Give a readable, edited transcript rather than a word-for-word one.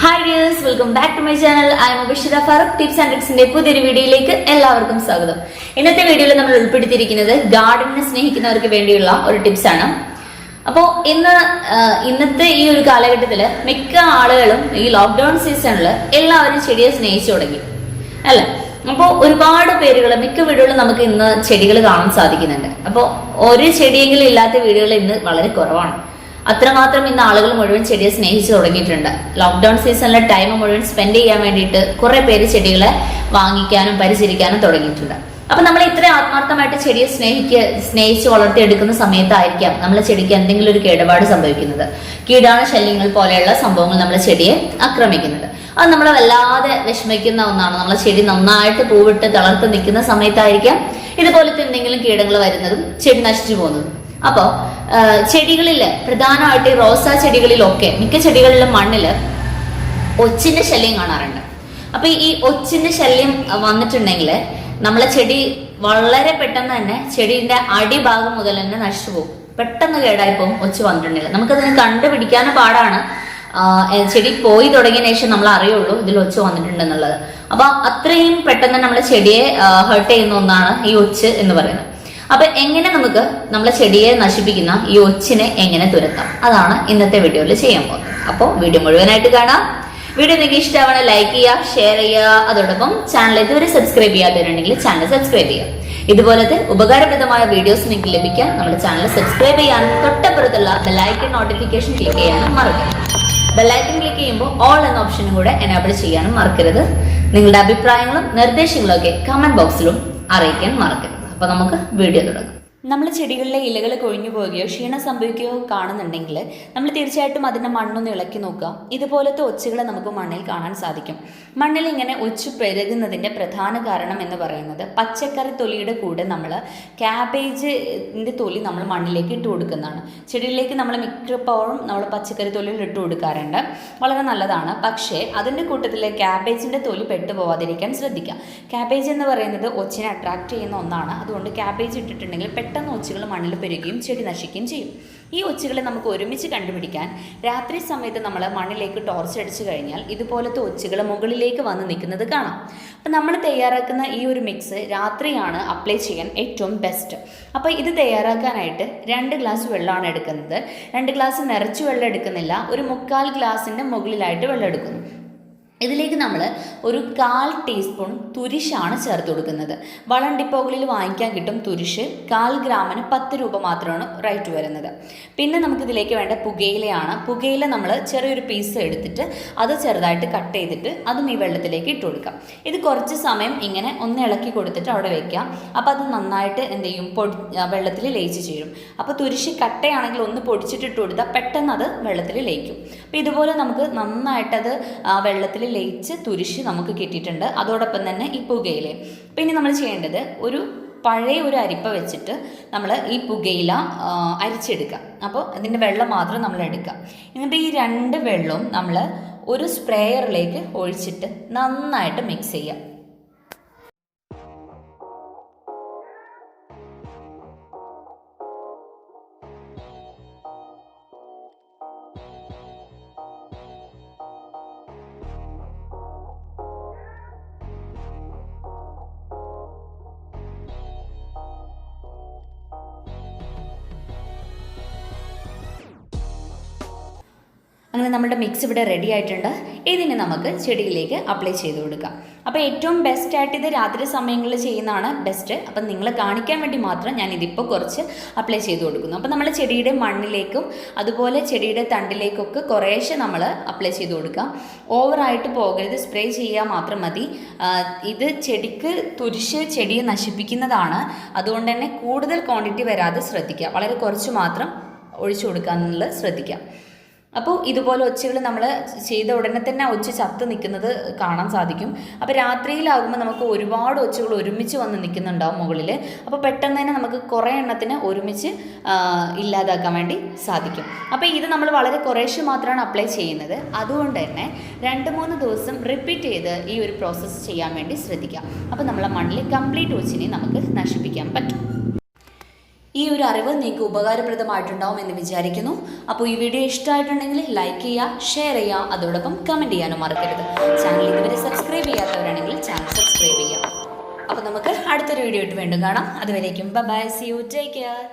Hi dears, welcome back to my channel. I am Abhishira Farooq. Tips and tricks ന്റെ പുതിയൊരു വീഡിയോയിലേക്ക് എല്ലാവർക്കും സ്വാഗതം. ഇന്നത്തെ വീഡിയോയിൽ നമ്മൾ ഉൾപ്പെടുത്തിയിരിക്കുന്നത് ഗാർഡനെ സ്നേഹിക്കുന്നവർക്ക് വേണ്ടിയുള്ള ഒരു ടിപ്സ് ആണ്. അപ്പോൾ ഇന്നത്തെ ഈ ഒരു കാലഘട്ടത്തിൽ മിക്ക ആളുകളും ഈ ലോക്ക്ഡൌൺ സീസണിൽ എല്ലാവരും ചെടിയെ സ്നേഹിച്ചു തുടങ്ങി അല്ലേ. അപ്പോൾ ഒരുപാട് പേരുകൾ മിക്ക വീടുകളിലും നമുക്ക് ഇന്ന് ചെടികൾ കാണാൻ സാധിക്കുന്നുണ്ട്. അപ്പോൾ ഒരു ചെടിയെങ്കിലും ഇല്ലാത്ത വീടുകൾ ഇന്ന് വളരെ കുറവാണ്. അത്രമാത്രം ഇന്ന് ആളുകൾ മുഴുവൻ ചെടിയെ സ്നേഹിച്ചു തുടങ്ങിയിട്ടുണ്ട്. ലോക്ക്ഡൌൺ സീസണിലെ ടൈം മുഴുവൻ സ്പെൻഡ് ചെയ്യാൻ വേണ്ടിയിട്ട് കുറെ പേര് ചെടികളെ വാങ്ങിക്കാനും പരിചരിക്കാനും തുടങ്ങിയിട്ടുണ്ട്. അപ്പൊ നമ്മൾ ഇത്ര ആത്മാർത്ഥമായിട്ട് ചെടിയെ സ്നേഹിച്ച് വളർത്തിയെടുക്കുന്ന സമയത്തായിരിക്കാം നമ്മളെ ചെടിക്ക് എന്തെങ്കിലും ഒരു കേടുപാട് സംഭവിക്കുന്നത്. കീടാണു ശല്യങ്ങൾ പോലെയുള്ള സംഭവങ്ങൾ നമ്മളെ ചെടിയെ ആക്രമിക്കുന്നത്. അത് നമ്മളെ വല്ലാതെ വിഷമിക്കുന്ന ഒന്നാണ്. നമ്മളെ ചെടി നന്നായിട്ട് പൂവിട്ട് തളർത്ത് നിൽക്കുന്ന സമയത്തായിരിക്കാം ഇതുപോലത്തെ എന്തെങ്കിലും കീടങ്ങൾ വരുന്നതും ചെടി നശിച്ചു പോകുന്നതും. അപ്പോൾ ചെടികളില് പ്രധാനമായിട്ട് റോസാ ചെടികളിലൊക്കെ മിക്ക ചെടികളിലും മണ്ണില് ഒച്ചിന്റെ ശല്യം കാണാറുണ്ട്. അപ്പൊ ഈ ഒച്ചിന്റെ ശല്യം വന്നിട്ടുണ്ടെങ്കിൽ നമ്മളെ ചെടി വളരെ പെട്ടെന്ന് തന്നെ ചെടീന്റെ അടിഭാഗം മുതൽ തന്നെ നശിച്ചു പോകും. പെട്ടെന്ന് കേടായി പോകും ഒച്ച് വന്നിട്ടുണ്ടെങ്കിൽ. നമുക്കതിനെ കണ്ടുപിടിക്കാനും പാടാണ്. ചെടി പോയി തുടങ്ങിയതിനു ശേഷം നമ്മൾ അറിയുള്ളൂ ഇതിൽ ഒച്ച് വന്നിട്ടുണ്ടെന്നുള്ളത്. അപ്പൊ അത്രയും പെട്ടെന്ന് നമ്മളെ ചെടിയെ ഹേർട്ട് ചെയ്യുന്ന ഒന്നാണ് ഈ ഒച്ച് എന്ന് പറയുന്നത്. അപ്പൊ എങ്ങനെ നമുക്ക് നമ്മളെ ചെടിയെ നശിപ്പിക്കുന്ന ഈ ഒച്ചിനെ എങ്ങനെ തുരത്താം, അതാണ് ഇന്നത്തെ വീഡിയോയിൽ ചെയ്യാൻ പോകുന്നത്. അപ്പോൾ വീഡിയോ മുഴുവനായിട്ട് കാണാം. വീഡിയോ നിങ്ങൾക്ക് ഇഷ്ടമാവണ ലൈക്ക് ചെയ്യുക, ഷെയർ ചെയ്യുക. അതോടൊപ്പം ചാനൽ ഇതുവരെ സബ്സ്ക്രൈബ് ചെയ്യാത്തവരുണ്ടെങ്കിൽ ചാനൽ സബ്സ്ക്രൈബ് ചെയ്യുക. ഇതുപോലത്തെ ഉപകാരപ്രദമായ വീഡിയോസ് നിങ്ങൾക്ക് ലഭിക്കാൻ നമ്മുടെ ചാനൽ സബ്സ്ക്രൈബ് ചെയ്യാനും തൊട്ടപ്പുറത്തുള്ള ബെല്ലൈക്കൺ നോട്ടിഫിക്കേഷൻ ക്ലിക്ക് ചെയ്യാനും മറക്കരുത്. ബെല്ലൈക്കൺ ക്ലിക്ക് ചെയ്യുമ്പോൾ ഓൾ എന്ന ഓപ്ഷനും കൂടെ എനേബിൾ ചെയ്യാനും മറക്കരുത്. നിങ്ങളുടെ അഭിപ്രായങ്ങളും നിർദ്ദേശങ്ങളും ഒക്കെ കമന്റ് ബോക്സിലും അറിയിക്കാൻ മറക്കരുത്. അപ്പൊ നമുക്ക് വീഡിയോ തുടങ്ങാം. നമ്മൾ ചെടികളിലെ ഇലകൾ കൊഴിഞ്ഞു പോവുകയോ ക്ഷീണം സംഭവിക്കുകയോ കാണുന്നുണ്ടെങ്കിൽ നമ്മൾ തീർച്ചയായിട്ടും അതിൻ്റെ മണ്ണൊന്ന് ഇളക്കി നോക്കുക. ഇതുപോലത്തെ ഒച്ചുകളെ നമുക്ക് മണ്ണിൽ കാണാൻ സാധിക്കും. മണ്ണിൽ ഇങ്ങനെ ഒച്ചു പെരുകുന്നതിൻ്റെ പ്രധാന കാരണം എന്ന് പറയുന്നത് പച്ചക്കറി തൊലിയുടെ കൂടെ നമ്മൾ ക്യാബേജിൻ്റെ തൊലി നമ്മൾ മണ്ണിലേക്ക് ഇട്ട് കൊടുക്കുന്നതാണ്. ചെടികളിലേക്ക് നമ്മൾ മിക്കപ്പോഴും നമ്മൾ പച്ചക്കറി തൊലിയിൽ ഇട്ട് കൊടുക്കാറുണ്ട്. വളരെ നല്ലതാണ്. പക്ഷേ അതിൻ്റെ കൂട്ടത്തിൽ ക്യാബേജിൻ്റെ തൊലി പെട്ടുപോകാതിരിക്കാൻ ശ്രദ്ധിക്കുക. ക്യാബേജ് എന്ന് പറയുന്നത് ഒച്ചിനെ അട്രാക്ട് ചെയ്യുന്ന ഒന്നാണ്. അതുകൊണ്ട് ക്യാബേജ് ഇട്ടിട്ടുണ്ടെങ്കിൽ പെട്ടെന്ന് ഒച്ചുകൾ മണ്ണിൽ പെരുകയും ചെടി നശിക്കുകയും ചെയ്യും. ഈ ഒച്ചുകളെ നമുക്ക് ഒരുമിച്ച് കണ്ടുപിടിക്കാൻ രാത്രി സമയത്ത് നമ്മൾ മണ്ണിലേക്ക് ടോർച്ച് അടിച്ചു കഴിഞ്ഞാൽ ഇതുപോലത്തെ ഒച്ചുകൾ മുകളിലേക്ക് വന്ന് നിൽക്കുന്നത് കാണാം. അപ്പം നമ്മൾ തയ്യാറാക്കുന്ന ഈ ഒരു മിക്സ് രാത്രിയാണ് അപ്ലൈ ചെയ്യാൻ ഏറ്റവും ബെസ്റ്റ്. അപ്പോൾ ഇത് തയ്യാറാക്കാനായിട്ട് 2 ഗ്ലാസ് വെള്ളമാണ് എടുക്കുന്നത്. 2 ഗ്ലാസ് നിറച്ച് വെള്ളം എടുക്കുന്നില്ല, ഒരു 1/4 ഗ്ലാസിൻ്റെ മുകളിലായിട്ട് വെള്ളം എടുക്കുന്നു. ഇതിലേക്ക് നമ്മൾ ഒരു 1/4 ടീസ്പൂൺ തുരിശാണ് ചേർത്ത് കൊടുക്കുന്നത്. വളം ഡിപ്പോകളിൽ വാങ്ങിക്കാൻ കിട്ടും തുരിശ്. 1/4 ഗ്രാമിന് 10 രൂപ മാത്രമാണ് റേറ്റ് വരുന്നത്. പിന്നെ നമുക്കിതിലേക്ക് വേണ്ട പുകയിലയാണ്. പുകയില നമ്മൾ ചെറിയൊരു പീസ് എടുത്തിട്ട് അത് ചെറുതായിട്ട് കട്ട് ചെയ്തിട്ട് അതും ഈ വെള്ളത്തിലേക്ക് ഇട്ട് കൊടുക്കാം. ഇത് കുറച്ച് സമയം ഇങ്ങനെ ഒന്ന് ഇളക്കി കൊടുത്തിട്ട് അവിടെ വെക്കാം. അപ്പോൾ അത് നന്നായിട്ട് എന്ത് ചെയ്യും, വെള്ളത്തിൽ ലയിച്ച് ചേരും. അപ്പോൾ തുരിശ് കട്ടയാണെങ്കിൽ ഒന്ന് പൊടിച്ചിട്ടിട്ട് കൊടുത്താൽ പെട്ടെന്ന് അത് വെള്ളത്തിൽ ലയിക്കും. അപ്പോൾ ഇതുപോലെ നമുക്ക് നന്നായിട്ടത് വെള്ളത്തിൽ ലയിച്ച് തുരിശ് നമുക്ക് കിട്ടിയിട്ടുണ്ട്. അതോടൊപ്പം തന്നെ ഈ പുകയില. പിന്നെ നമ്മൾ ചെയ്യേണ്ടത് പഴയ ഒരു അരിപ്പ വെച്ചിട്ട് നമ്മൾ ഈ പുകയില അരിച്ചെടുക്കുക. അപ്പോൾ അതിൻ്റെ വെള്ളം മാത്രം നമ്മൾ എടുക്കുക. എന്നിട്ട് ഈ 2 വെള്ളവും നമ്മൾ ഒരു സ്പ്രേയറിലേക്ക് ഒഴിച്ചിട്ട് നന്നായിട്ട് മിക്സ് ചെയ്യുക. അങ്ങനെ നമ്മുടെ മിക്സ് ഇവിടെ റെഡി ആയിട്ടുണ്ട്. ഇതിന് നമുക്ക് ചെടിയിലേക്ക് അപ്ലൈ ചെയ്ത് കൊടുക്കാം. അപ്പോൾ ഏറ്റവും ബെസ്റ്റ് ആയിട്ട് ഇത് രാത്രി സമയങ്ങളിൽ ചെയ്യുന്നതാണ് ബെസ്റ്റ്. അപ്പം നിങ്ങളെ കാണിക്കാൻ വേണ്ടി മാത്രം ഞാൻ ഇതിപ്പോൾ കുറച്ച് അപ്ലൈ ചെയ്ത് കൊടുക്കുന്നു. അപ്പോൾ നമ്മൾ ചെടിയുടെ മണ്ണിലേക്കും അതുപോലെ ചെടിയുടെ തണ്ടിലേക്കൊക്കെ കുറേശ്ശെ നമ്മൾ അപ്ലൈ ചെയ്ത് കൊടുക്കാം. ഓവറായിട്ട് പോകരുത്, സ്പ്രേ ചെയ്യുക മാത്രം മതി. ഇത് ചെടിക്ക് തുരിശ് ചെടിയെ നശിപ്പിക്കുന്നതാണ്. അതുകൊണ്ട് തന്നെ കൂടുതൽ ക്വാണ്ടിറ്റി വരാതെ ശ്രദ്ധിക്കുക. വളരെ കുറച്ച് മാത്രം ഒഴിച്ചു കൊടുക്കാമെന്നുള്ളത് ശ്രദ്ധിക്കുക. അപ്പോൾ ഇതുപോലെ ഒച്ചകൾ നമ്മൾ ചെയ്ത ഉടനെ തന്നെ ഒച്ച ചത്ത് നിൽക്കുന്നത് കാണാൻ സാധിക്കും. അപ്പോൾ രാത്രിയിലാകുമ്പോൾ നമുക്ക് ഒരുപാട് ഒച്ചകൾ ഒരുമിച്ച് വന്ന് നിൽക്കുന്നുണ്ടാവും മുകളിൽ. അപ്പോൾ പെട്ടെന്ന് തന്നെ നമുക്ക് കുറേ എണ്ണത്തിന് ഒരുമിച്ച് ഇല്ലാതാക്കാൻ വേണ്ടി സാധിക്കും. അപ്പോൾ ഇത് നമ്മൾ വളരെ കുറേശ്ശെ മാത്രമാണ് അപ്ലൈ ചെയ്യുന്നത്. അതുകൊണ്ട് തന്നെ 2-3 ദിവസം റിപ്പീറ്റ് ചെയ്ത് ഈ ഒരു പ്രോസസ്സ് ചെയ്യാൻ വേണ്ടി ശ്രദ്ധിക്കാം. അപ്പോൾ നമ്മളെ മണ്ണിൽ കംപ്ലീറ്റ് ഒച്ചിനെ നമുക്ക് നശിപ്പിക്കാൻ പറ്റും. ഈ ഒരു അറിവ് നിങ്ങൾക്ക് ഉപകാരപ്രദമായിട്ടുണ്ടാവും എന്ന് വിചാരിക്കുന്നു. അപ്പോൾ ഈ വീഡിയോ ഇഷ്ടമായിട്ടുണ്ടെങ്കിൽ ലൈക്ക് ചെയ്യുക, ഷെയർ ചെയ്യുക, അതോടൊപ്പം കമൻറ്റ് ചെയ്യാനും മറക്കരുത്. ചാനൽ ഇതുവരെ സബ്സ്ക്രൈബ് ചെയ്യാത്തവരാണെങ്കിൽ ചാനൽ സബ്സ്ക്രൈബ് ചെയ്യാം. അപ്പോൾ നമുക്ക് അടുത്തൊരു വീഡിയോ ആയിട്ട് വീണ്ടും കാണാം. അതുവരേക്കും bye, see you, take care.